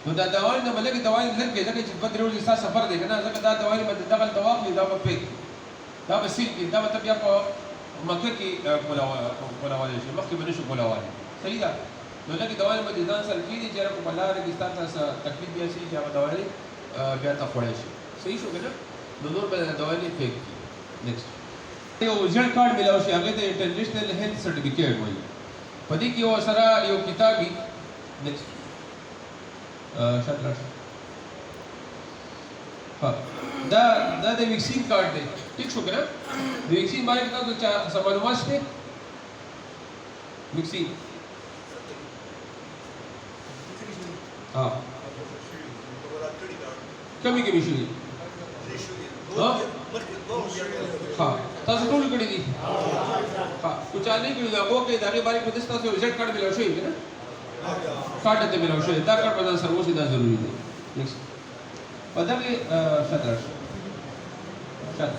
نو دا دوايي نه بلکې دوايي لږ ځکه چې په درې ورځې ستا سفر دی که نه ځکه دا دوايي به دغه ته واخلي دا به پیک دا به سیل کړي دا به ته بیا په مکه کې کولولی شي مخکې به نه شو کولولی صحیح ده نو لږې دوايي به د ځان سره کېږي چې په لاره کې ستا ته څه تکلیف بیا شي چې هغه دوايي بیا ته خوړی شي صحیح شو که نه نو نور به دوايي پیک کړي نیکسټ یو ژړ کارډ میلاو شي هغې ته انټرنیشنل هیلث سرټیفیکیټ وایي په دې کې یو سره یو کتاب وي نیکسټ شاید راشه ها دا د ویکسین کارت دی ټیک شو که نه د ویکسین باندې تاسو چا څه معلومات شته ویکسین ها کمی شوي ها تاسو ټول کړي دي ها کو چا نه کړي دا هغه کې د هغې باندې په دې تاسو یو ژړ کارت میلاو شوی که نه کارت ته میلاو شوی دا کارت به ځان سره اوسي دا ضروري دی نیکسټ په دغې شاید راشه شاید